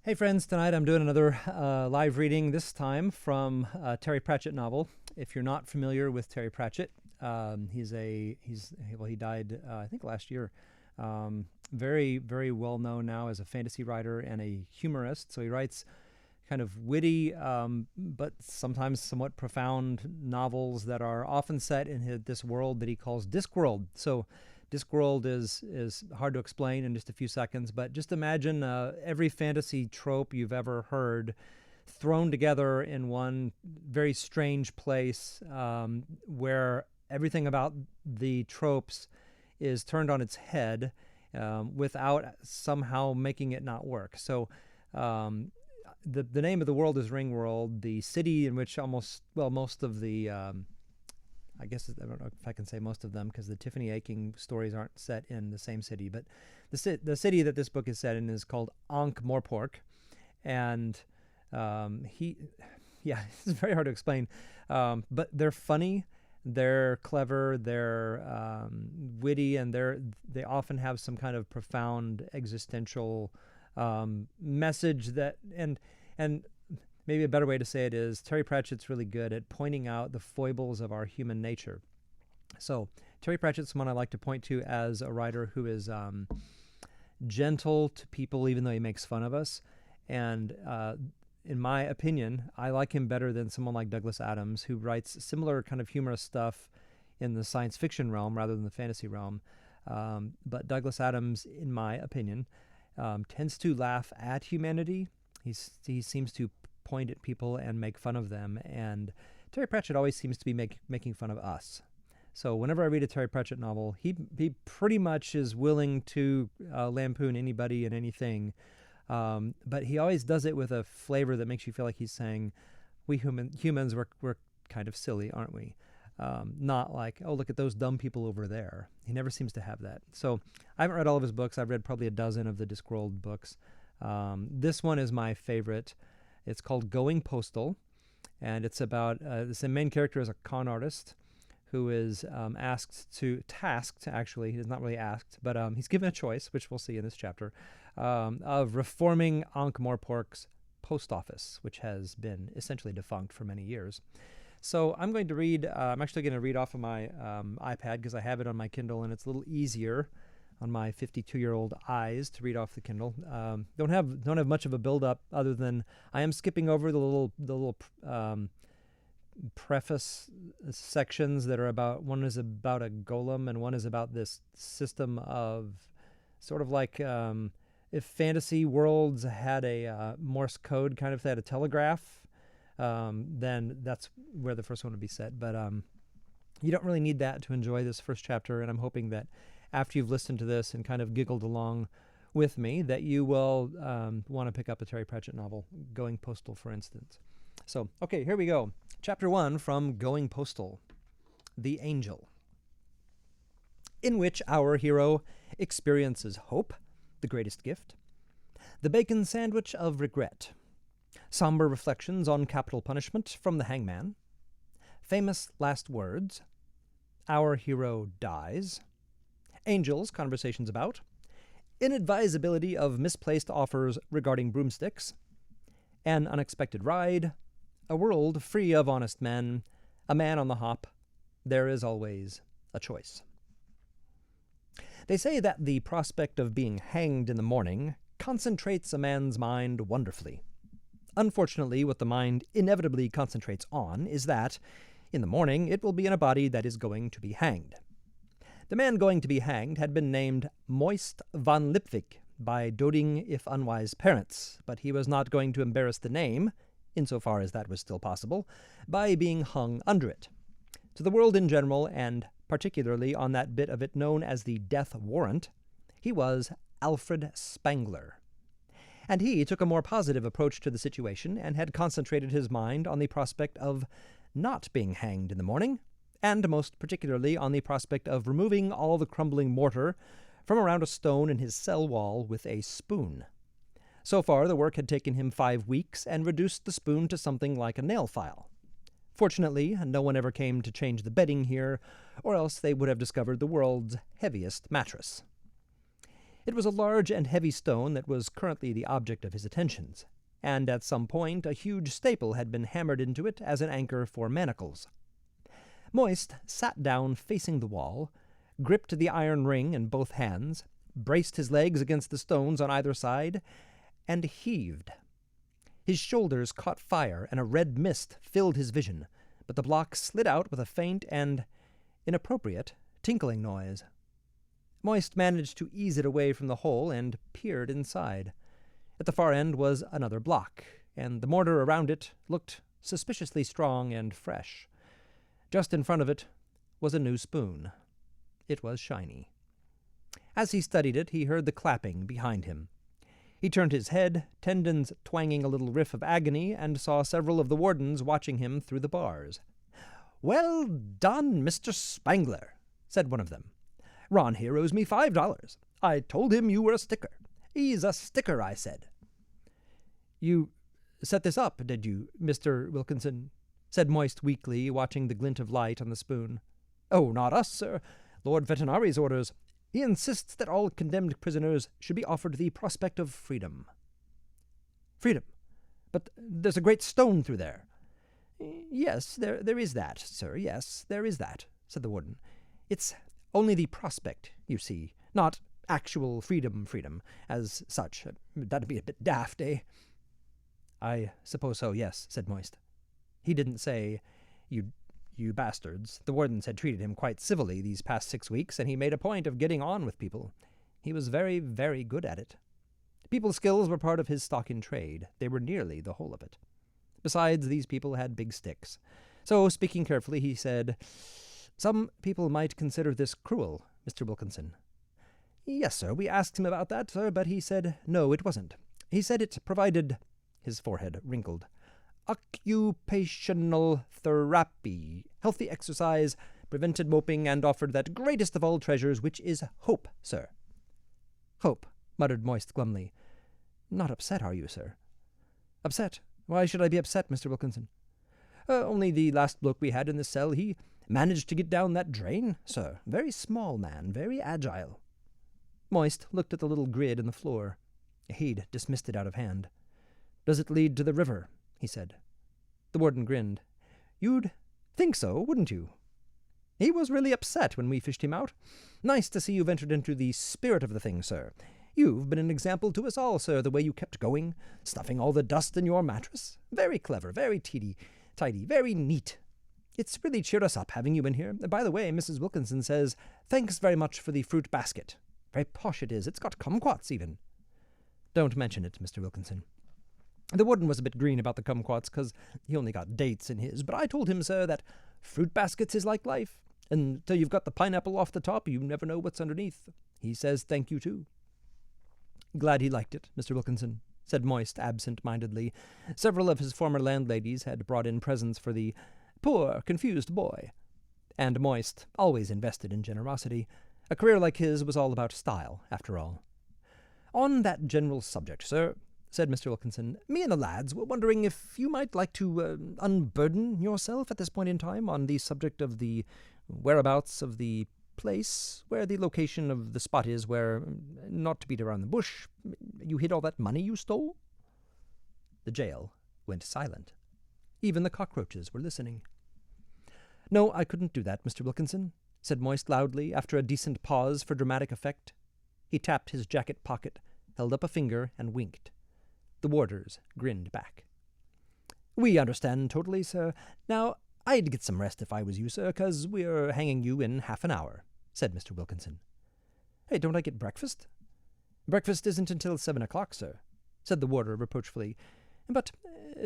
Hey friends, tonight I'm doing another live reading, this time from a Terry Pratchett novel. If you're not familiar with Terry Pratchett, he died I think last year. Very, very well known now as a fantasy writer and a humorist. So he writes kind of witty, but sometimes somewhat profound novels that are often set in this world that he calls Discworld. So Discworld is hard to explain in just a few seconds, but just imagine every fantasy trope you've ever heard thrown together in one very strange place, where everything about the tropes is turned on its head, without somehow making it not work. So the name of the world is Ringworld. The city in which most of the I guess I don't know if I can say most of them, because the Tiffany Aching stories aren't set in the same city, but the city that this book is set in is called Ankh-Morpork, and it's very hard to explain, but they're funny, they're clever, they're witty, and they often have some kind of profound existential message and maybe a better way to say it is Terry Pratchett's really good at pointing out the foibles of our human nature. So Terry Pratchett's someone I like to point to as a writer who is gentle to people, even though he makes fun of us. And in my opinion, I like him better than someone like Douglas Adams, who writes similar kind of humorous stuff in the science fiction realm rather than the fantasy realm. But Douglas Adams, in my opinion, tends to laugh at humanity. He seems to point at people and make fun of them, and Terry Pratchett always seems to be making fun of us. So whenever I read a Terry Pratchett novel, he pretty much is willing to lampoon anybody and anything, but he always does it with a flavor that makes you feel like he's saying, we humans, we're kind of silly, aren't we? Not like, oh, look at those dumb people over there. He never seems to have that. So I haven't read all of his books. I've read probably a dozen of the Discworld books. This one is my favorite. It's called Going Postal, and it's about the main character is a con artist who is tasked, actually, he's not really asked, but he's given a choice, which we'll see in this chapter, of reforming Ankh-Morpork's post office, which has been essentially defunct for many years. So I'm going to read, I'm actually going to read off of my iPad, because I have it on my Kindle, and it's a little easier on my 52-year-old eyes to read off the Kindle. Don't have much of a build-up, other than I am skipping over the little preface sections that are about, one is about a golem and one is about this system of sort of like if fantasy worlds had a Morse code kind of, they had a telegraph, then that's where the first one would be set. But you don't really need that to enjoy this first chapter, and I'm hoping that after you've listened to this and kind of giggled along with me, that you will want to pick up a Terry Pratchett novel, Going Postal, for instance. So, okay, here we go. Chapter 1 from Going Postal, The Angel, in which our hero experiences hope, the greatest gift, the bacon sandwich of regret, somber reflections on capital punishment from the hangman, famous last words, our hero dies, angels' conversations about, inadvisability of misplaced offers regarding broomsticks, an unexpected ride, a world free of honest men, a man on the hop, there is always a choice. They say that the prospect of being hanged in the morning concentrates a man's mind wonderfully. Unfortunately, what the mind inevitably concentrates on is that, in the morning, it will be in a body that is going to be hanged. The man going to be hanged had been named Moist von Lipwig by doting if unwise parents, but he was not going to embarrass the name, insofar as that was still possible, by being hung under it. To the world in general, and particularly on that bit of it known as the death warrant, he was Alfred Spangler. And he took a more positive approach to the situation and had concentrated his mind on the prospect of not being hanged in the morning, and most particularly on the prospect of removing all the crumbling mortar from around a stone in his cell wall with a spoon. So far, the work had taken him 5 weeks and reduced the spoon to something like a nail file. Fortunately, no one ever came to change the bedding here, or else they would have discovered the world's heaviest mattress. It was a large and heavy stone that was currently the object of his attentions, and at some point a huge staple had been hammered into it as an anchor for manacles. Moist sat down facing the wall, gripped the iron ring in both hands, braced his legs against the stones on either side, and heaved. His shoulders caught fire, and a red mist filled his vision, but the block slid out with a faint and inappropriate tinkling noise. Moist managed to ease it away from the hole and peered inside. At the far end was another block, and the mortar around it looked suspiciously strong and fresh. Just in front of it was a new spoon. It was shiny. As he studied it, he heard the clapping behind him. He turned his head, tendons twanging a little riff of agony, and saw several of the wardens watching him through the bars. "Well done, Mr. Spangler," said one of them. "Ron here owes me $5. I told him you were a sticker. He's a sticker, I said." "You set this up, did you, Mr. Wilkinson?" said Moist weakly, watching the glint of light on the spoon. "Oh, not us, sir. Lord Vetinari's orders. He insists that all condemned prisoners should be offered the prospect of freedom." "Freedom? But there's a great stone through there." "Yes, there is that, sir. Yes, there is that," said the warden. "It's only the prospect, you see, not actual freedom, as such. That'd be a bit daft, eh?" "I suppose so, yes," said Moist. He didn't say, You bastards. The wardens had treated him quite civilly these past 6 weeks, and he made a point of getting on with people. He was very, very good at it. People skills were part of his stock in trade. They were nearly the whole of it. Besides, these people had big sticks. So, speaking carefully, he said, "Some people might consider this cruel, Mr. Wilkinson." "Yes, sir, we asked him about that, sir, but he said no, it wasn't. He said it provided—" His forehead wrinkled. "Occupational therapy, healthy exercise, prevented moping, and offered that greatest of all treasures, which is hope, sir." "Hope," muttered Moist glumly. "Not upset, are you, sir?" "Upset? Why should I be upset, Mr. Wilkinson?" Only the last bloke we had in the cell, he managed to get down that drain, sir. Very small man, very agile." Moist looked at the little grid in the floor. He'd dismissed it out of hand. "Does it lead to the river?" he said. The warden grinned. "You'd think so, wouldn't you? He was really upset when we fished him out. Nice to see you've entered into the spirit of the thing, sir. You've been an example to us all, sir, the way you kept going, stuffing all the dust in your mattress. Very clever, very tidy, very neat. It's really cheered us up having you in here. By the way, Mrs. Wilkinson says, thanks very much for the fruit basket. Very posh it is. It's got kumquats even." "Don't mention it, Mr. Wilkinson." The warden was a bit green about the kumquats, 'cause he only got dates in his, but I told him, sir, that fruit baskets is like life. Until you've got the pineapple off the top, you never know what's underneath. He says thank you, too." "Glad he liked it, Mr. Wilkinson," said Moist absent-mindedly. Several of his former landladies had brought in presents for the poor, confused boy. And Moist, always invested in generosity. A career like his was all about style, after all. "On that general subject, sir," said Mr. Wilkinson, "me and the lads were wondering if you might like to unburden yourself at this point in time on the subject of the whereabouts of the place, where the location of the spot is where, not to beat around the bush, you hid all that money you stole?" The jail went silent. Even the cockroaches were listening. "No, I couldn't do that, Mr. Wilkinson," said Moist loudly, after a decent pause for dramatic effect. He tapped his jacket pocket, held up a finger, and winked. The warders grinned back. "We understand totally, sir. Now, I'd get some rest if I was you, sir, 'cause we're hanging you in half an hour," said Mr. Wilkinson. "Hey, don't I get breakfast?" "Breakfast isn't until 7 o'clock, sir," said the warder reproachfully. "But,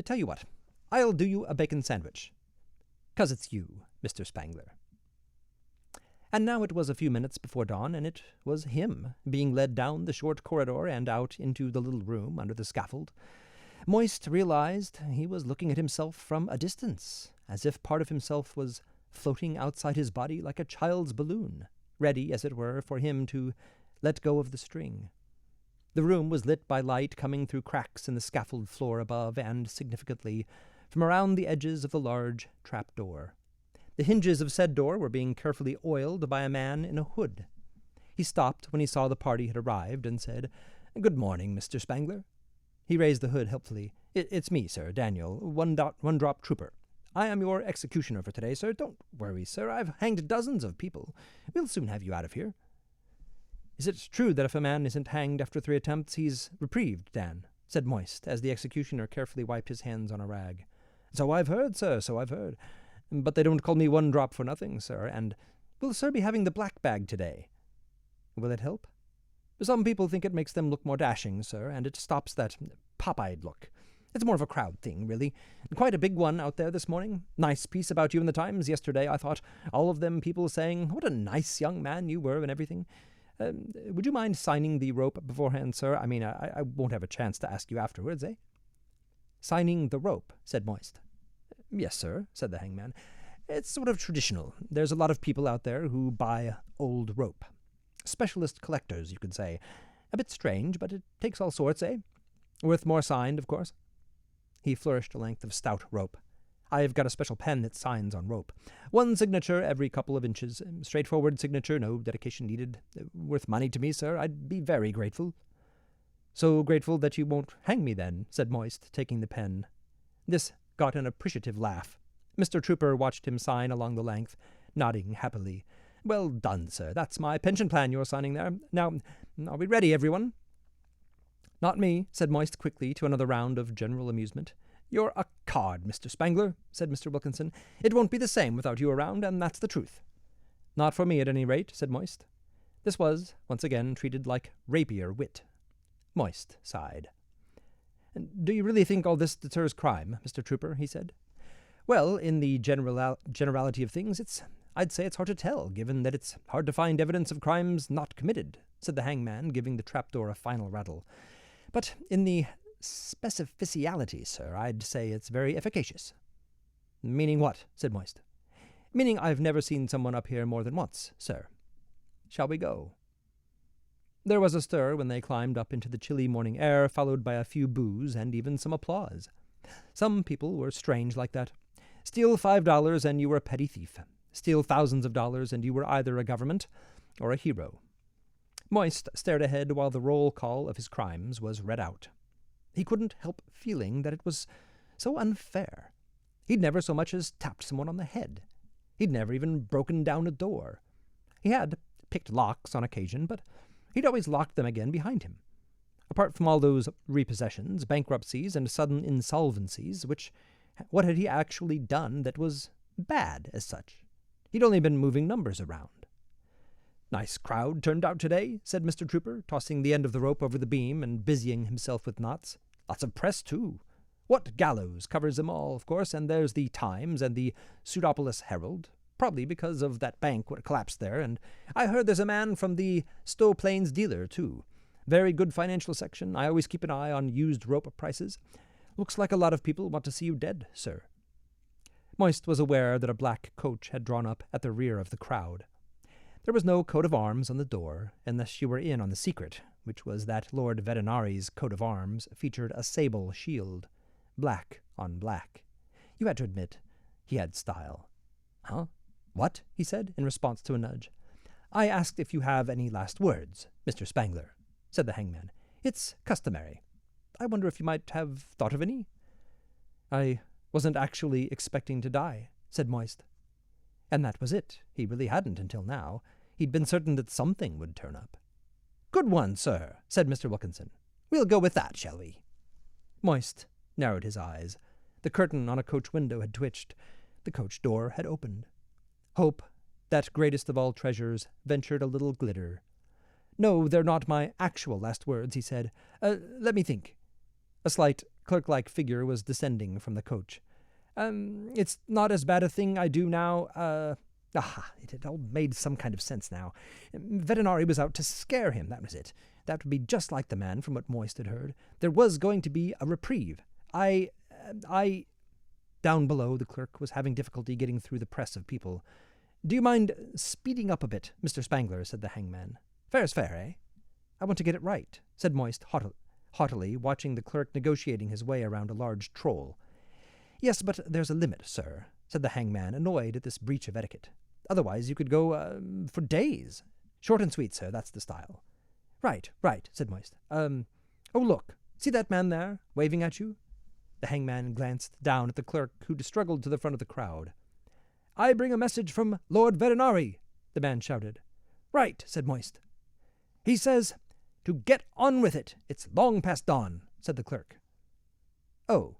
tell you what, I'll do you a bacon sandwich. 'Cause it's you, Mr. Spangler." And now it was a few minutes before dawn, and it was him, being led down the short corridor and out into the little room under the scaffold. Moist realized he was looking at himself from a distance, as if part of himself was floating outside his body like a child's balloon, ready, as it were, for him to let go of the string. The room was lit by light coming through cracks in the scaffold floor above and, significantly, from around the edges of the large trap-door. The hinges of said door were being carefully oiled by a man in a hood. He stopped when he saw the party had arrived and said, "Good morning, Mr. Spangler." He raised the hood helpfully. It's me, sir, Daniel, one-drop trooper. I am your executioner for today, sir. Don't worry, sir. I've hanged dozens of people. We'll soon have you out of here." "Is it true that if a man isn't hanged after 3 attempts, he's reprieved, Dan?" said Moist, as the executioner carefully wiped his hands on a rag. "So I've heard, sir, so I've heard. But they don't call me One Drop for nothing, sir, and will sir be having the black bag today?" "Will it help?" "Some people think it makes them look more dashing, sir, and it stops that pop-eyed look. It's more of a crowd thing, really. Quite a big one out there this morning. Nice piece about you in the Times yesterday, I thought. All of them people saying, 'What a nice young man you were,' and everything. Would you mind signing the rope beforehand, sir? I mean, I won't have a chance to ask you afterwards, eh?" "Signing the rope," said Moist. "Yes, sir," said the hangman. "It's sort of traditional. There's a lot of people out there who buy old rope. Specialist collectors, you could say. A bit strange, but it takes all sorts, eh? Worth more signed, of course." He flourished a length of stout rope. "I've got a special pen that signs on rope. 1 signature every couple of inches. Straightforward signature, no dedication needed. Worth money to me, sir. I'd be very grateful." "So grateful that you won't hang me, then," said Moist, taking the pen. This got an appreciative laugh. Mr. Trooper watched him sign along the length, nodding happily. "Well done, sir. That's my pension plan you're signing there. Now, are we ready, everyone?" "Not me," said Moist quickly to another round of general amusement. "You're a card, Mr. Spangler," said Mr. Wilkinson. "It won't be the same without you around, and that's the truth." "Not for me, at any rate," said Moist. This was, once again, treated like rapier wit. Moist sighed. "Do you really think all this deters crime, Mr. Trooper?" he said. "Well, in the generality of things, I'd say it's hard to tell, given that it's hard to find evidence of crimes not committed," said the hangman, giving the trapdoor a final rattle. "But in the specificality, sir, I'd say it's very efficacious." "Meaning what?" said Moist. "Meaning I've never seen someone up here more than once, sir. Shall we go?" There was a stir when they climbed up into the chilly morning air, followed by a few boos and even some applause. Some people were strange like that. Steal $5 and you were a petty thief. Steal thousands of dollars and you were either a government or a hero. Moist stared ahead while the roll call of his crimes was read out. He couldn't help feeling that it was so unfair. He'd never so much as tapped someone on the head. He'd never even broken down a door. He had picked locks on occasion, but he'd always locked them again behind him. Apart from all those repossessions, bankruptcies, and sudden insolvencies, what had he actually done that was bad as such? He'd only been moving numbers around. "Nice crowd turned out today," said Mr. Trooper, tossing the end of the rope over the beam and busying himself with knots. "Lots of press, too. What Gallows covers them all, of course, and there's the Times and the Pseudopolis Herald, probably because of that bank what collapsed there, and I heard there's a man from the Stowe Plains Dealer, too. Very good financial section. I always keep an eye on used rope prices. Looks like a lot of people want to see you dead, sir." Moist was aware that a black coach had drawn up at the rear of the crowd. There was no coat of arms on the door, unless you were in on the secret, which was that Lord Vetinari's coat of arms featured a sable shield, black on black. You had to admit, he had style. "Huh? What?" he said, in response to a nudge. "I asked if you have any last words, Mr. Spangler," said the hangman. "It's customary. I wonder if you might have thought of any?" "I wasn't actually expecting to die," said Moist. And that was it. He really hadn't until now. He'd been certain that something would turn up. "Good one, sir," said Mr. Wilkinson. "We'll go with that, shall we?" Moist narrowed his eyes. The curtain on a coach window had twitched. The coach door had opened. Hope, that greatest of all treasures, ventured a little glitter. "No, they're not my actual last words," he said. Let me think." A slight, clerk-like figure was descending from the coach. It's not as bad a thing I do now. It had all made some kind of sense now. Vetinari was out to scare him, that was it. That would be just like the man from what Moist had heard. There was going to be a reprieve. Down below, the clerk was having difficulty getting through the press of people. "Do you mind speeding up a bit, Mr. Spangler?" said the hangman. "Fair's fair, eh?" "I want to get it right," said Moist haughtily, watching the clerk negotiating his way around a large troll. "Yes, but there's a limit, sir," said the hangman, annoyed at this breach of etiquette. "Otherwise you could go for days. Short and sweet, sir, that's the style. Right, said Moist. Oh, look, see that man there, waving at you? The hangman glanced down at the clerk, who struggled to the front of the crowd. I bring a message from Lord Vetinari, the man shouted. Right, said Moist. He says, to get on with it. It's long past dawn, said the clerk. Oh,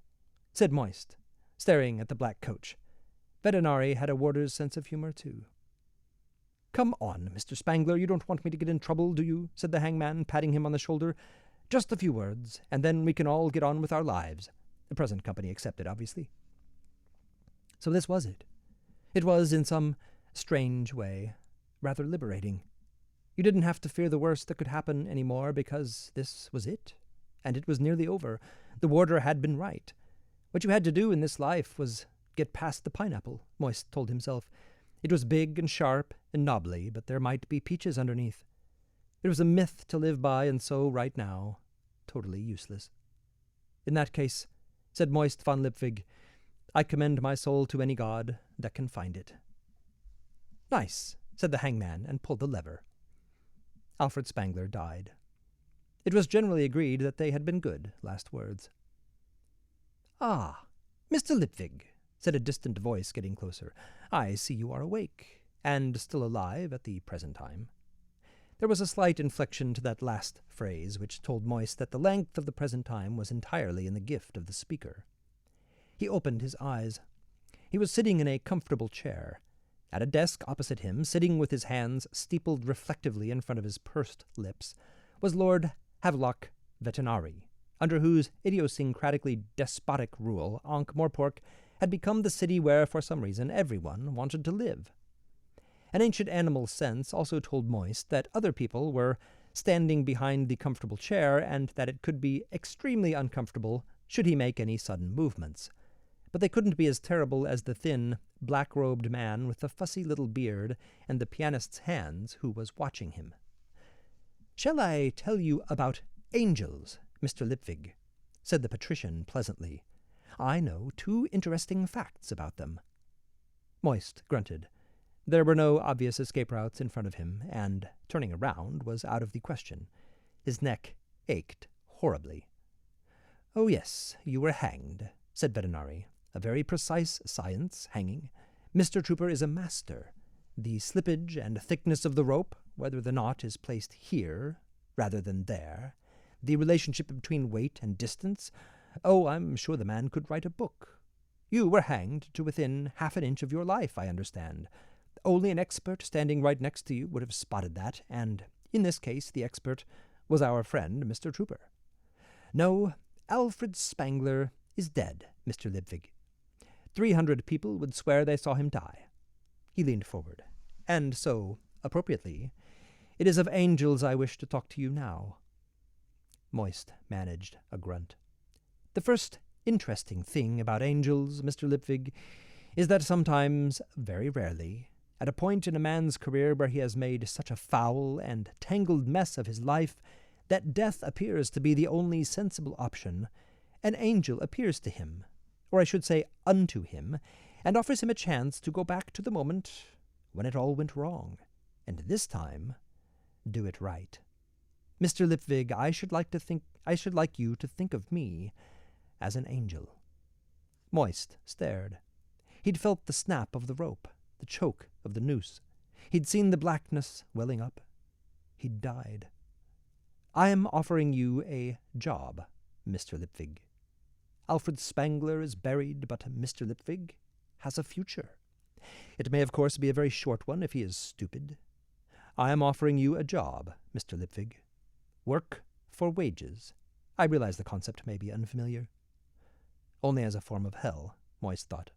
said Moist, staring at the black coach. Vetinari had a warder's sense of humor, too. Come on, Mr. Spangler, you don't want me to get in trouble, do you? Said the hangman, patting him on the shoulder. Just a few words, and then we can all get on with our lives. The present company excepted, obviously. So this was it. It was, in some strange way, rather liberating. You didn't have to fear the worst that could happen any more, because this was it, and it was nearly over. The warder had been right. What you had to do in this life was get past the pineapple, Moist told himself. It was big and sharp and knobbly, but there might be peaches underneath. It was a myth to live by, and so, right now, totally useless. In that case, said Moist von Lipwig, I commend my soul to any god that can find it. Nice, said the hangman, and pulled the lever. Alfred Spangler died. It was generally agreed that they had been good last words. Ah, Mr. Lipwig, said a distant voice getting closer. I see you are awake, and still alive at the present time. There was a slight inflection to that last phrase, which told Moist that the length of the present time was entirely in the gift of the speaker. He opened his eyes. He was sitting in a comfortable chair. At a desk opposite him, sitting with his hands steepled reflectively in front of his pursed lips, was Lord Havelock Vetinari, under whose idiosyncratically despotic rule Ankh-Morpork had become the city where, for some reason, everyone wanted to live. An ancient animal sense also told Moist that other people were standing behind the comfortable chair, and that it could be extremely uncomfortable should he make any sudden movements. But they couldn't be as terrible as the thin, black-robed man with the fussy little beard and the pianist's hands who was watching him. "Shall I tell you about angels, Mr. Lipwig?" said the patrician pleasantly. "I know 2 interesting facts about them." Moist grunted. There were no obvious escape routes in front of him, and turning around was out of the question. His neck ached horribly. "Oh, yes, you were hanged," said Vetinari. "A very precise science, hanging. Mr. Trooper is a master. The slippage and thickness of the rope, whether the knot is placed here rather than there, the relationship between weight and distance. Oh, I'm sure the man could write a book. You were hanged to within half an inch of your life, I understand. Only an expert standing right next to you would have spotted that, and in this case the expert was our friend, Mr. Trooper. No, Alfred Spangler is dead, Mr. Lipwig. 300 people would swear they saw him die." He leaned forward. "And so, appropriately, it is of angels I wish to talk to you now." Moist managed a grunt. "The first interesting thing about angels, Mr. Lipwig, is that sometimes, very rarely, at a point in a man's career where he has made such a foul and tangled mess of his life that death appears to be the only sensible option, an angel appears to him, or I should say unto him, and offers him a chance to go back to the moment when it all went wrong, and this time do it right. Mr. Lipwig, I should like you to think of me as an angel." Moist stared. He'd felt the snap of the rope, the choke of the noose. He'd seen the blackness welling up. He'd died. "I am offering you a job, Mr. Lipwig. Alfred Spangler is buried, but Mr. Lipwig has a future. It may, of course, be a very short one if he is stupid. I am offering you a job, Mr. Lipwig. Work for wages. I realize the concept may be unfamiliar. Only as a form of hell, Moist thought.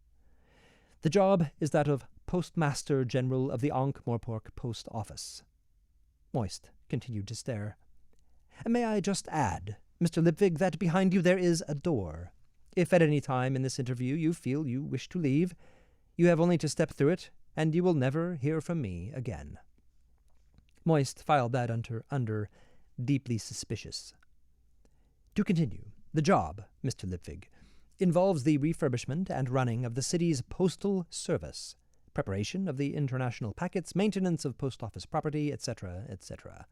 The job is that of Postmaster General of the Ankh-Morpork Post Office." Moist continued to stare. "May I just add, Mr. Lipwig, that behind you there is a door. If at any time in this interview you feel you wish to leave, you have only to step through it, and you will never hear from me again." Moist filed that under deeply suspicious. "To continue, the job, Mr. Lipwig, involves the refurbishment and running of the city's postal service, preparation of the international packets, maintenance of post office property, etc., etc.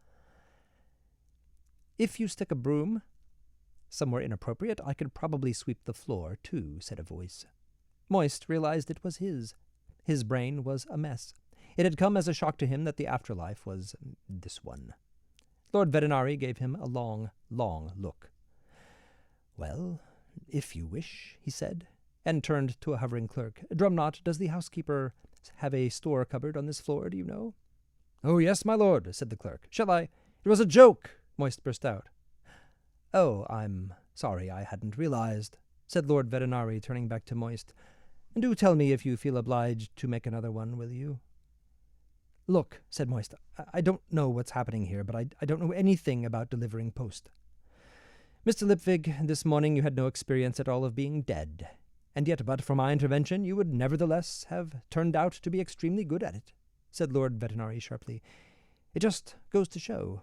If you stick a broom somewhere inappropriate, I could probably sweep the floor, too, said a voice. Moist realized it was his. His brain was a mess. It had come as a shock to him that the afterlife was this one. Lord Vetinari gave him a long, long look. Well, if you wish, he said, and turned to a hovering clerk. Drumknot, does the housekeeper have a store cupboard on this floor, do you know? Oh, yes, my lord, said the clerk. Shall I? It was a joke, Moist burst out. Oh, I'm sorry, I hadn't realized, said Lord Vetinari, turning back to Moist. And do tell me if you feel obliged to make another one, will you? Look, said Moist, I don't know what's happening here, but I don't know anything about delivering post. Mr. Lipvig, this morning you had no experience at all of being dead, and yet but for my intervention you would nevertheless have turned out to be extremely good at it, said Lord Vetinari sharply. It just goes to show.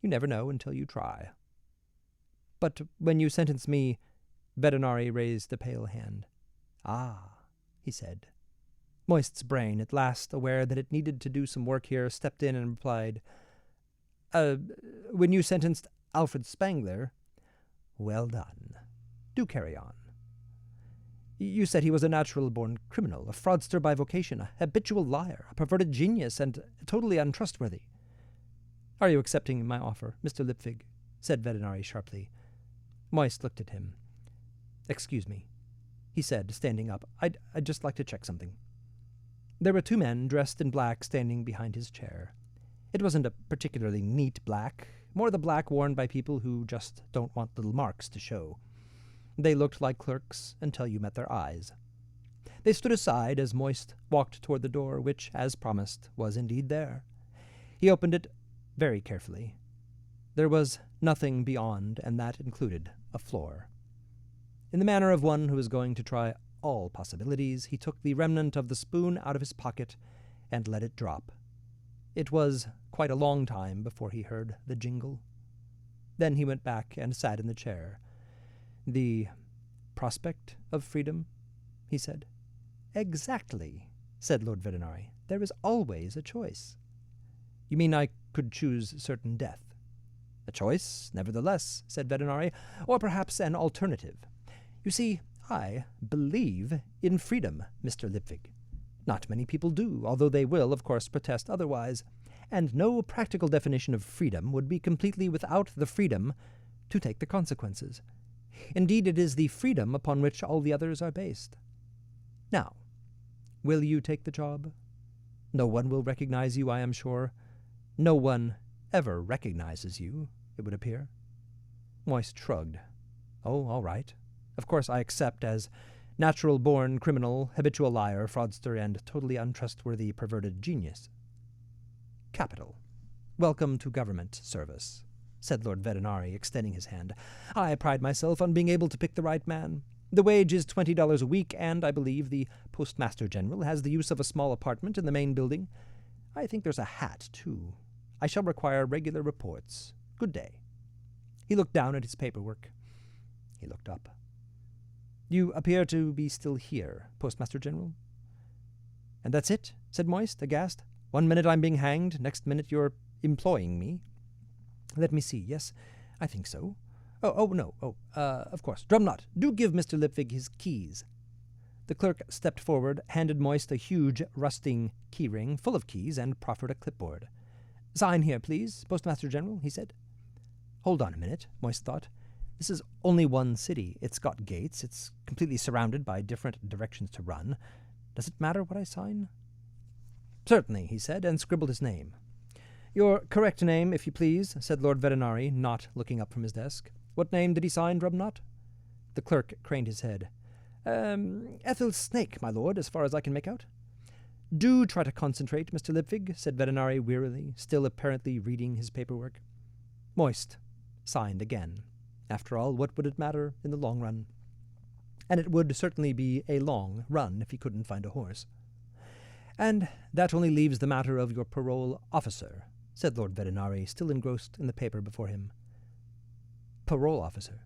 You never know until you try. But when you sentence me, Vetinari raised a pale hand. Ah, he said. Moist's brain, at last aware that it needed to do some work here, stepped in and replied, when you sentenced Alfred Spangler, well done. Do carry on. You said he was a natural-born criminal, a fraudster by vocation, a habitual liar, a perverted genius, and totally untrustworthy. Are you accepting my offer, Mr. Lipvig? Said Vetinari sharply. Moist looked at him. Excuse me, he said, standing up. I'd just like to check something. There were two men dressed in black standing behind his chair. It wasn't a particularly neat black, more the black worn by people who just don't want little marks to show. They looked like clerks until you met their eyes. They stood aside as Moist walked toward the door, which, as promised, was indeed there. He opened it very carefully. There was nothing beyond, and that included a floor. In the manner of one who is going to try all possibilities, he took the remnant of the spoon out of his pocket and let it drop. It was quite a long time before he heard the jingle. Then he went back and sat in the chair. The prospect of freedom, he said. Exactly, said Lord Vetinari. There is always a choice. You mean I could choose certain death? A choice, nevertheless, said Vetinari, or perhaps an alternative. You see, I believe in freedom, Mr. Lipvig. Not many people do, although they will, of course, protest otherwise, and no practical definition of freedom would be completely without the freedom to take the consequences. Indeed, it is the freedom upon which all the others are based. Now, will you take the job? No one will recognize you, I am sure. No one ever recognizes you, it would appear. Moist shrugged. Oh, all right. Of course I accept as natural-born criminal, habitual liar, fraudster, and totally untrustworthy perverted genius. Capital. Welcome to government service, said Lord Vetinari, extending his hand. I pride myself on being able to pick the right man. The wage is $20 a week, and I believe the Postmaster General has the use of a small apartment in the main building. I think there's a hat, too. I shall require regular reports. Good day. He looked down at his paperwork. He looked up. You appear to be still here, Postmaster General. And that's it, said Moist, aghast. 1 minute I'm being hanged, next minute you're employing me. Let me see, yes, I think so. Of course. Drumknot, do give Mr. Lipvig his keys. The clerk stepped forward, handed Moist a huge, rusting key ring full of keys, and proffered a clipboard. Sign here, please, Postmaster General, he said. Hold on a minute, Moist thought. This is only one city. It's got gates. It's completely surrounded by different directions to run. Does it matter what I sign? Certainly, he said, and scribbled his name. Your correct name, if you please, said Lord Vetinari, not looking up from his desk. What name did he sign, Drumknot? The clerk craned his head. Ethel Snake, my lord, as far as I can make out. Do try to concentrate, Mr. Lipvig, said Vetinari wearily, still apparently reading his paperwork. Moist signed again. After all, what would it matter in the long run? And it would certainly be a long run if he couldn't find a horse. And that only leaves the matter of your parole officer, said Lord Vetinari, still engrossed in the paper before him. Parole officer?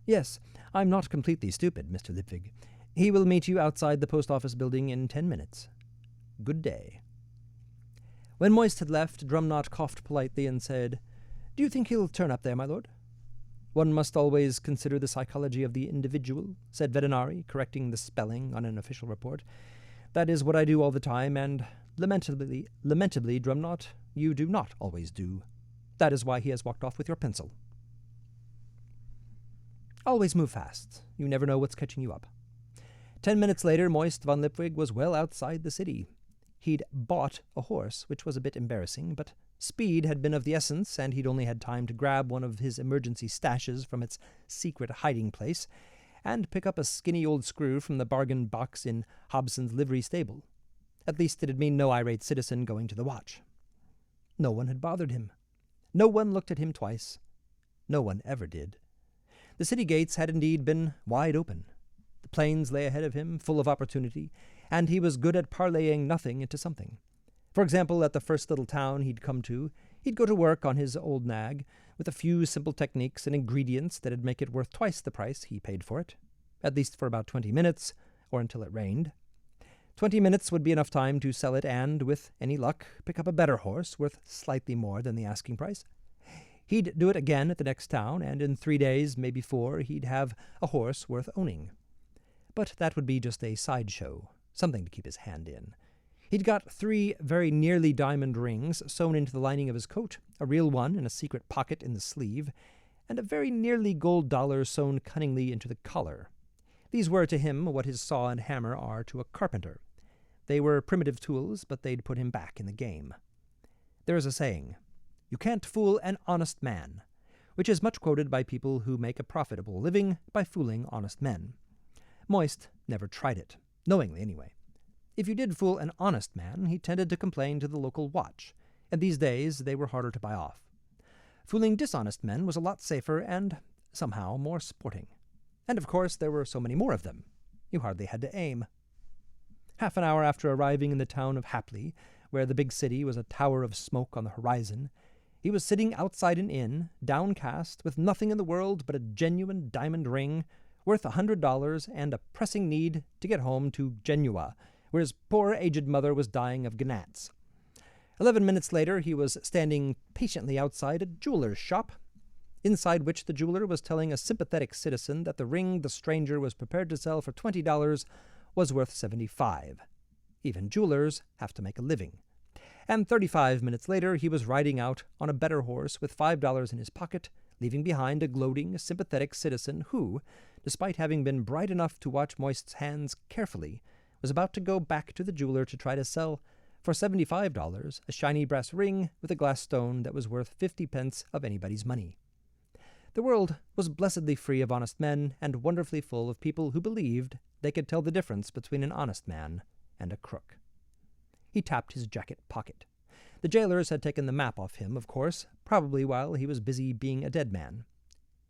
Yes, I'm not completely stupid, Mr. Lipvig. He will meet you outside the post office building in 10 minutes. Good day." When Moist had left, Drumknot coughed politely and said, "Do you think he'll turn up there, my lord?" "One must always consider the psychology of the individual," said Vetinari, correcting the spelling on an official report. "That is what I do all the time, and lamentably, Drumknot, you do not always do. That is why he has walked off with your pencil." Always move fast. You never know what's catching you up. 10 minutes later, Moist von Lipwig was well outside the city. He'd bought a horse, which was a bit embarrassing, but speed had been of the essence, and he'd only had time to grab one of his emergency stashes from its secret hiding place and pick up a skinny old screw from the bargain box in Hobson's livery stable. At least it'd mean no irate citizen going to the watch. No one had bothered him. No one looked at him twice. No one ever did. The city gates had indeed been wide open. The plains lay ahead of him, full of opportunity, and he was good at parlaying nothing into something. For example, at the first little town he'd come to, he'd go to work on his old nag with a few simple techniques and ingredients that'd make it worth twice the price he paid for it, at least for about 20 minutes, or until it rained. 20 minutes would be enough time to sell it and, with any luck, pick up a better horse worth slightly more than the asking price. He'd do it again at the next town, and in 3 days, maybe 4, he'd have a horse worth owning. But that would be just a sideshow, something to keep his hand in. He'd got 3 very nearly diamond rings sewn into the lining of his coat, a real one in a secret pocket in the sleeve, and a very nearly gold dollar sewn cunningly into the collar. These were to him what his saw and hammer are to a carpenter. They were primitive tools, but they'd put him back in the game. There is a saying, "You can't fool an honest man," which is much quoted by people who make a profitable living by fooling honest men. Moist never tried it, knowingly anyway. If you did fool an honest man, he tended to complain to the local watch, and these days they were harder to buy off. Fooling dishonest men was a lot safer and, somehow, more sporting. And of course there were so many more of them. You hardly had to aim. Half an hour after arriving in the town of Hapley, where the big city was a tower of smoke on the horizon, he was sitting outside an inn, downcast, with nothing in the world but a genuine diamond ring, worth $100, and a pressing need to get home to Genua, where his poor aged mother was dying of gnats. 11 minutes later, he was standing patiently outside a jeweler's shop, inside which the jeweler was telling a sympathetic citizen that the ring the stranger was prepared to sell for $20 was worth $75. Even jewelers have to make a living. And 35 minutes later, he was riding out on a better horse with $5 in his pocket, leaving behind a gloating, sympathetic citizen who, despite having been bright enough to watch Moist's hands carefully, was about to go back to the jeweler to try to sell, for $75, a shiny brass ring with a glass stone that was worth 50 pence of anybody's money. The world was blessedly free of honest men and wonderfully full of people who believed they could tell the difference between an honest man and a crook. He tapped his jacket pocket. The jailers had taken the map off him, of course, probably while he was busy being a dead man.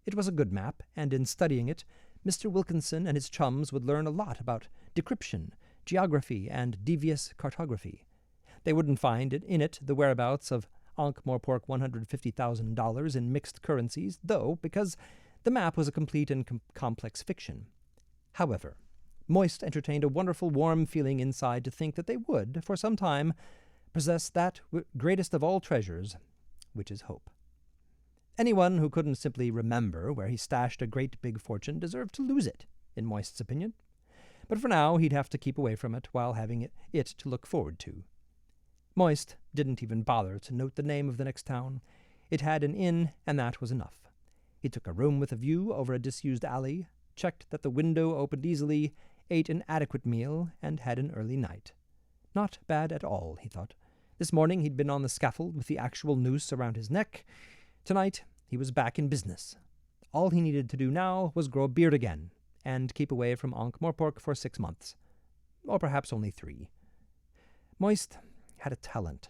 It was a good map, and in studying it, Mr. Wilkinson and his chums would learn a lot about decryption, geography, and devious cartography. They wouldn't find in it the whereabouts of Ankh-Morpork $150,000 in mixed currencies, though, because the map was a complete and complex fiction. However, Moist entertained a wonderful warm feeling inside to think that they would, for some time, possess that greatest of all treasures, which is hope. Anyone who couldn't simply remember where he stashed a great big fortune deserved to lose it, in Moist's opinion. But for now, he'd have to keep away from it while having it to look forward to. Moist didn't even bother to note the name of the next town. It had an inn, and that was enough. He took a room with a view over a disused alley, checked that the window opened easily, ate an adequate meal, and had an early night. Not bad at all, he thought. This morning he'd been on the scaffold with the actual noose around his neck. Tonight he was back in business. All he needed to do now was grow a beard again, and keep away from Ankh-Morpork for 6 months. Or perhaps only 3. Moist had a talent.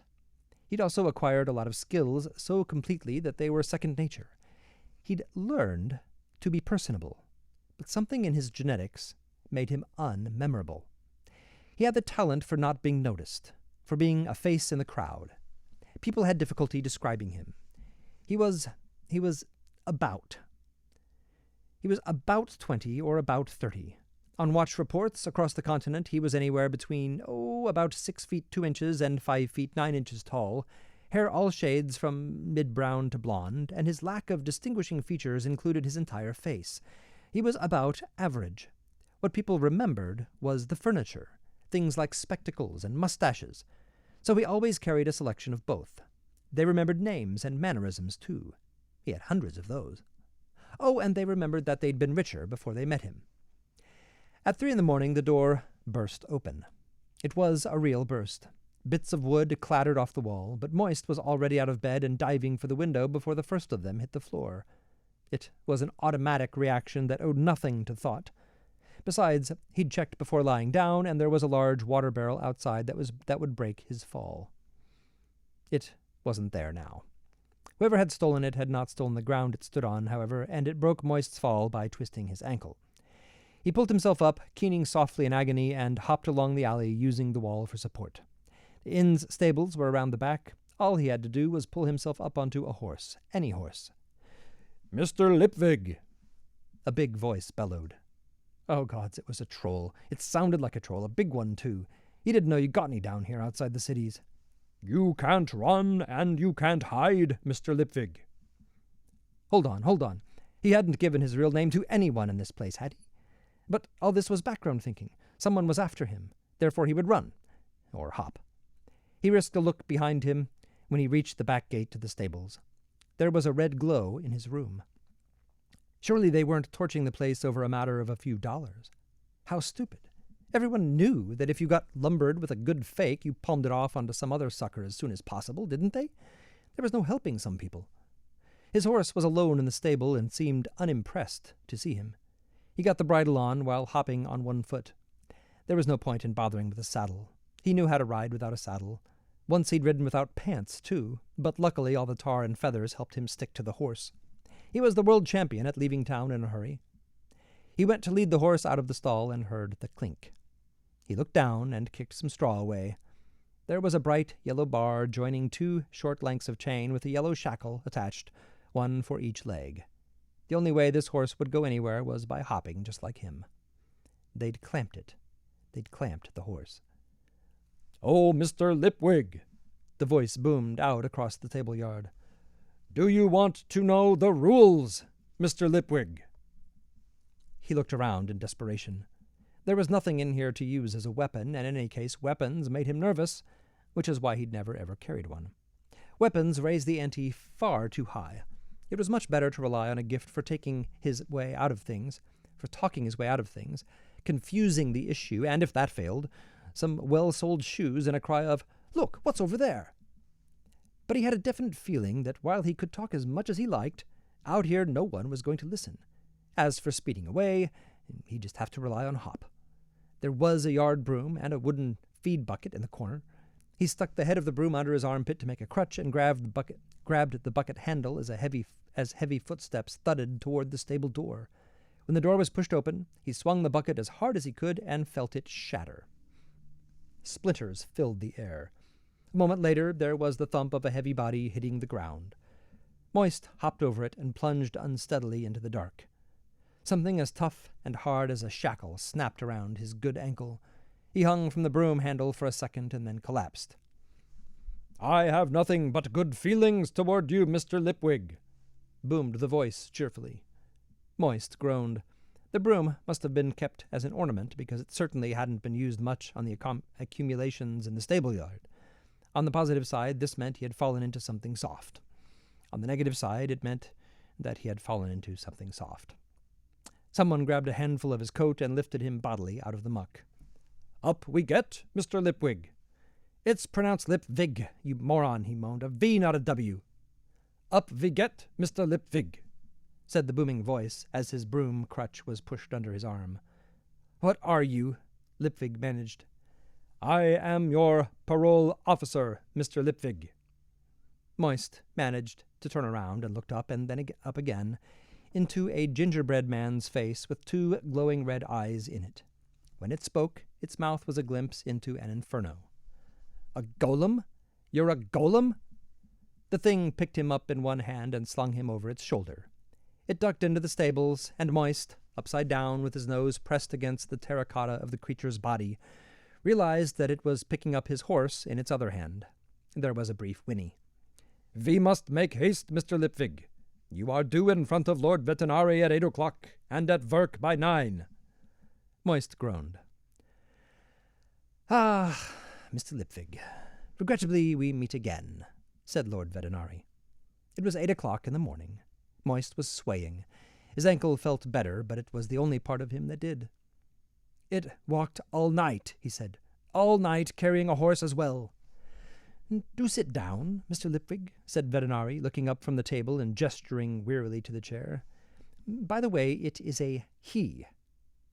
He'd also acquired a lot of skills so completely that they were second nature. He'd learned to be personable, but something in his genetics made him unmemorable. He had the talent for not being noticed, for being a face in the crowd. People had difficulty describing him. He was about 20 or about 30, On watch reports across the continent, he was anywhere between, about 6 feet 2 inches and 5 feet 9 inches tall, hair all shades from mid-brown to blonde, and his lack of distinguishing features included his entire face. He was about average. What people remembered was the furniture, things like spectacles and mustaches, so he always carried a selection of both. They remembered names and mannerisms, too. He had hundreds of those. Oh, and they remembered that they'd been richer before they met him. At 3 a.m, the door burst open. It was a real burst. Bits of wood clattered off the wall, but Moist was already out of bed and diving for the window before the first of them hit the floor. It was an automatic reaction that owed nothing to thought. Besides, he'd checked before lying down, and there was a large water barrel outside that would break his fall. It wasn't there now. Whoever had stolen it had not stolen the ground it stood on, however, and it broke Moist's fall by twisting his ankle. He pulled himself up, keening softly in agony, and hopped along the alley, using the wall for support. The inn's stables were around the back. All he had to do was pull himself up onto a horse, any horse. "Mr. Lipwig!" A big voice bellowed. Oh, gods, it was a troll. It sounded like a troll, a big one, too. He didn't know you got any down here outside the cities. "You can't run, and you can't hide, Mr. Lipwig." Hold on. He hadn't given his real name to anyone in this place, had he? But all this was background thinking. Someone was after him. Therefore he would run. Or hop. He risked a look behind him when he reached the back gate to the stables. There was a red glow in his room. Surely they weren't torching the place over a matter of a few dollars. How stupid. Everyone knew that if you got lumbered with a good fake, you palmed it off onto some other sucker as soon as possible, didn't they? There was no helping some people. His horse was alone in the stable and seemed unimpressed to see him. He got the bridle on while hopping on one foot. There was no point in bothering with a saddle. He knew how to ride without a saddle. Once he'd ridden without pants, too, but luckily all the tar and feathers helped him stick to the horse. He was the world champion at leaving town in a hurry. He went to lead the horse out of the stall and heard the clink. He looked down and kicked some straw away. There was a bright yellow bar joining 2 short lengths of chain with a yellow shackle attached, one for each leg. The only way this horse would go anywhere was by hopping just like him. They'd clamped it. They'd clamped the horse. "Oh, Mr. Lipwig," the voice boomed out across the stable yard. "Do you want to know the rules, Mr. Lipwig?" He looked around in desperation. There was nothing in here to use as a weapon, and in any case weapons made him nervous, which is why he'd never ever carried one. Weapons raised the ante far too high. It was much better to rely on a gift for taking his way out of things, for talking his way out of things, confusing the issue, and if that failed, some well-soled shoes and a cry of, "Look, what's over there?" But he had a definite feeling that while he could talk as much as he liked, out here no one was going to listen. As for speeding away, he'd just have to rely on Hop. There was a yard broom and a wooden feed bucket in the corner. He stuck the head of the broom under his armpit to make a crutch and grabbed the bucket handle as heavy footsteps thudded toward the stable door. When the door was pushed open, he swung the bucket as hard as he could and felt it shatter. Splinters filled the air. A moment later, there was the thump of a heavy body hitting the ground. Moist hopped over it and plunged unsteadily into the dark. Something as tough and hard as a shackle snapped around his good ankle. He hung from the broom handle for a second and then collapsed. "I have nothing but good feelings toward you, Mr. Lipwig," boomed the voice cheerfully. Moist groaned. The broom must have been kept as an ornament, because it certainly hadn't been used much on the accumulations in the stable yard. On the positive side, this meant he had fallen into something soft. On the negative side, it meant that he had fallen into something soft. Someone grabbed a handful of his coat and lifted him bodily out of the muck. "Up we get, Mr. Lipwig." "It's pronounced Lipwig, you moron," he moaned. "A V, not a W." "Up we get, Mr. Lipwig," said the booming voice as his broom crutch was pushed under his arm. "What are you?" Lipwig managed. "I am your parole officer, Mr. Lipwig." Moist managed to turn around and looked up and then up again into a gingerbread man's face with 2 glowing red eyes in it. When it spoke, its mouth was a glimpse into an inferno. "A golem? You're a golem?" The thing picked him up in one hand and slung him over its shoulder. It ducked into the stables, and Moist, upside down with his nose pressed against the terracotta of the creature's body, realized that it was picking up his horse in its other hand. There was a brief whinny. "We must make haste, Mr. Lipwig. You are due in front of Lord Vetinari at 8 o'clock, and at work by 9. Moist groaned. "Ah, Mr. Lipwig, regrettably we meet again," said Lord Vetinari. It was 8 o'clock in the morning. Moist was swaying. His ankle felt better, but it was the only part of him that did. "It walked all night," he said. "All night, carrying a horse as well." "Do sit down, Mr. Lipwig," said Vetinari, looking up from the table and gesturing wearily to the chair. "By the way, it is a he.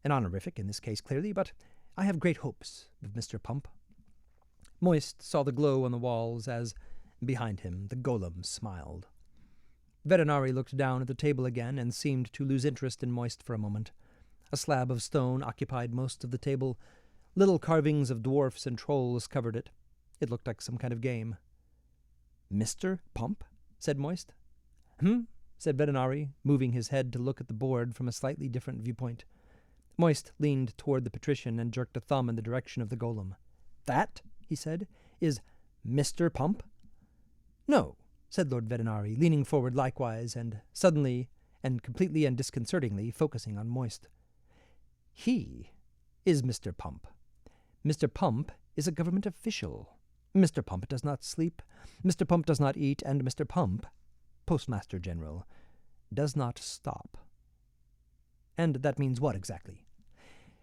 An honorific in this case, clearly, but I have great hopes of Mr. Pump." Moist saw the glow on the walls as, behind him, the golem smiled. Vetinari looked down at the table again and seemed to lose interest in Moist for a moment. A slab of stone occupied most of the table. Little carvings of dwarfs and trolls covered it. It looked like some kind of game. "Mr. Pump?" said Moist. Said Vetinari, moving his head to look at the board from a slightly different viewpoint. Moist leaned toward the patrician and jerked a thumb in the direction of the golem. "That," he said, "is Mr. Pump?" "No," said Lord Vetinari, leaning forward likewise, and suddenly and completely and disconcertingly focusing on Moist. "He is Mr. Pump. Mr. Pump is a government official. Mr. Pump does not sleep, Mr. Pump does not eat, and Mr. Pump, Postmaster General, does not stop." "And that means what exactly?"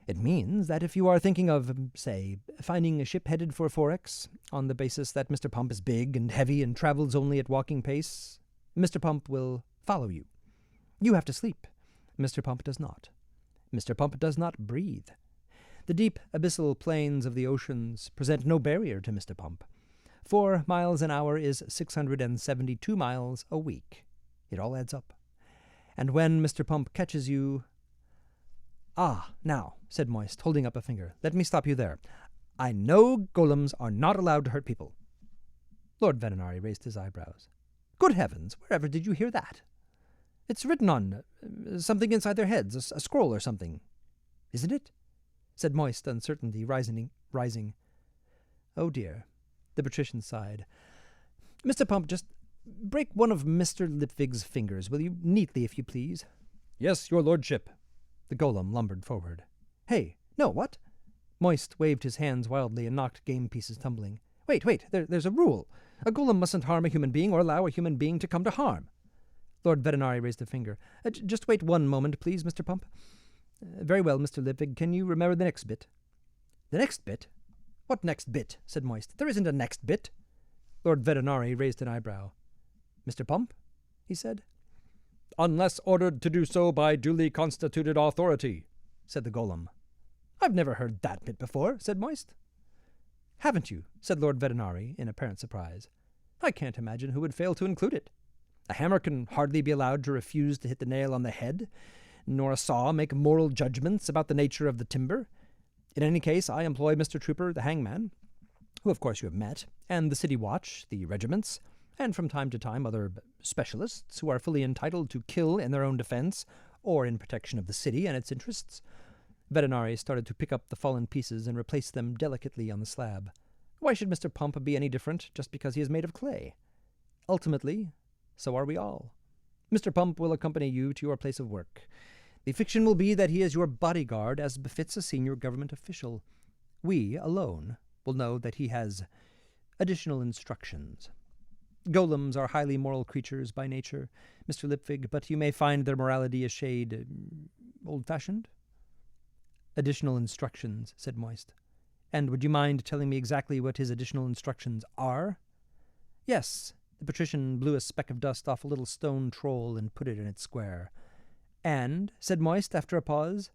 "It means that if you are thinking of, say, finding a ship headed for Forex, on the basis that Mr. Pump is big and heavy and travels only at walking pace, Mr. Pump will follow you. You have to sleep. Mr. Pump does not. Mr. Pump does not breathe. The deep abyssal plains of the oceans present no barrier to Mr. Pump. 4 miles an hour is 672 miles a week. It all adds up. And when Mr. Pump catches you... "Ah, now," said Moist, holding up a finger, "let me stop you there. I know golems are not allowed to hurt people." Lord Vetinari raised his eyebrows. "Good heavens, wherever did you hear that?" "It's written on something inside their heads, a scroll or something." "Isn't it?" said Moist, uncertainty rising. "Oh dear," the patrician sighed. "Mr. Pump, just break one of Mr. Lipwig's fingers, will you, neatly, if you please?" "Yes, your lordship." The golem lumbered forward. "Hey, no, what?" Moist waved his hands wildly and knocked game pieces tumbling. Wait, there's a rule. A golem mustn't harm a human being or allow a human being to come to harm." Lord Vetinari raised a finger. Just wait one moment, please, Mr. Pump." "Very well, Mr. Lipwig. Can you remember the next bit?" "The next bit? What next bit?" said Moist. "There isn't a next bit." Lord Vetinari raised an eyebrow. "Mr. Pump?" he said. "Unless ordered to do so by duly constituted authority," said the golem. "I've never heard that bit before," said Moist. "Haven't you?" said Lord Vetinari, in apparent surprise. "I can't imagine who would fail to include it. A hammer can hardly be allowed to refuse to hit the nail on the head, nor a saw make moral judgments about the nature of the timber. In any case, I employ Mr. Trooper, the hangman, who of course you have met, and the city watch, the regiments, and from time to time other specialists who are fully entitled to kill in their own defense or in protection of the city and its interests." Vetinari started to pick up the fallen pieces and replace them delicately on the slab. Why should Mr. Pump be any different just because he is made of clay? Ultimately, so are we all. Mr. Pump will accompany you to your place of work. The fiction will be that he is your bodyguard, as befits a senior government official. We, alone, will know that he has additional instructions. Golems are highly moral creatures by nature, Mr. Lipwig, but you may find their morality a shade old-fashioned." "Additional instructions," said Moist. "And would you mind telling me exactly what his additional instructions are?" "Yes." The patrician blew a speck of dust off a little stone troll and put it in its square. "And," said Moist after a pause.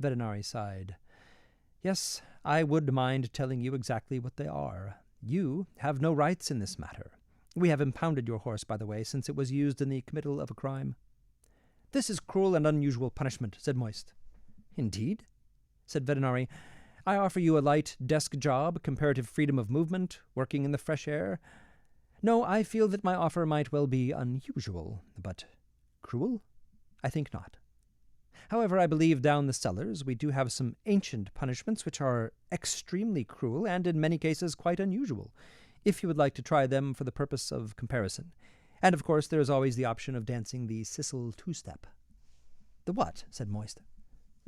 Vetinari sighed. "Yes, I would mind telling you exactly what they are. You have no rights in this matter. We have impounded your horse, by the way, since it was used in the committal of a crime." "This is cruel and unusual punishment," said Moist. "Indeed?" said Vetinari. "I offer you a light desk job, comparative freedom of movement, working in the fresh air. No, I feel that my offer might well be unusual, but cruel? I think not. However, I believe down the cellars we do have some ancient punishments which are extremely cruel and in many cases quite unusual, if you would like to try them for the purpose of comparison. And of course there is always the option of dancing the Sissel two-step. The what? Said Moist.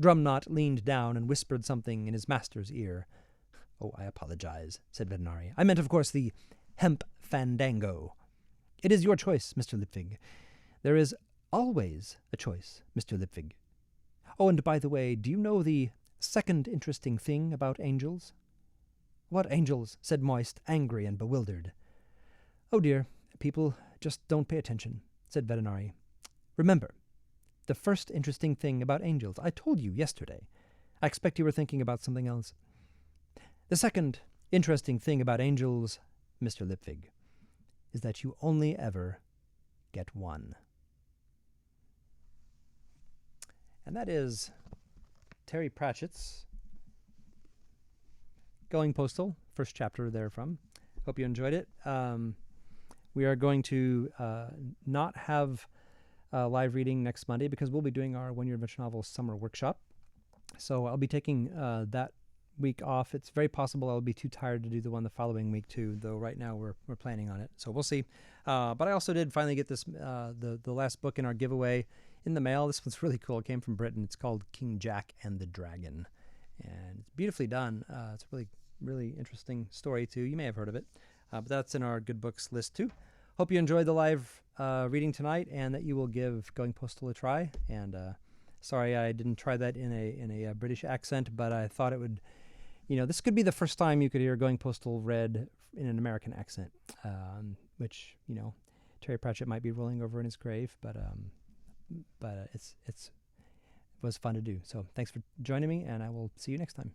Drumknot leaned down and whispered something in his master's ear. Oh, I apologize, said Vetinari. I meant, of course, the hemp fandango. It is your choice, Mr. Lipwig. There is always a choice, Mr. Lipwig. Oh, and by the way, do you know the second interesting thing about angels? What angels? Said Moist, angry and bewildered. Oh dear, people just don't pay attention, said Vetinari. Remember, the first interesting thing about angels. I told you yesterday. I expect you were thinking about something else. The second interesting thing about angels, Mr. Lipwig, is that you only ever get one. And that is Terry Pratchett's Going Postal, first chapter therefrom. Hope you enjoyed it. We are going to not have live reading next Monday because we'll be doing our one-year adventure novel summer workshop. So I'll be taking that week off. It's very possible I'll be too tired to do the one the following week too, though right now we're planning on it. So we'll see. But I also did finally get this the last book in our giveaway in the mail. This one's really cool. It came from Britain. It's called King Jack and the Dragon, and it's beautifully done. It's a really, really interesting story too. You may have heard of it, but that's in our good books list too. Hope you enjoyed the live reading tonight, and that you will give Going Postal a try. And sorry I didn't try that in a British accent, but I thought it would. This could be the first time you could hear Going Postal read in an American accent, which Terry Pratchett might be rolling over in his grave, but it was fun to do. So thanks for joining me, and I will see you next time.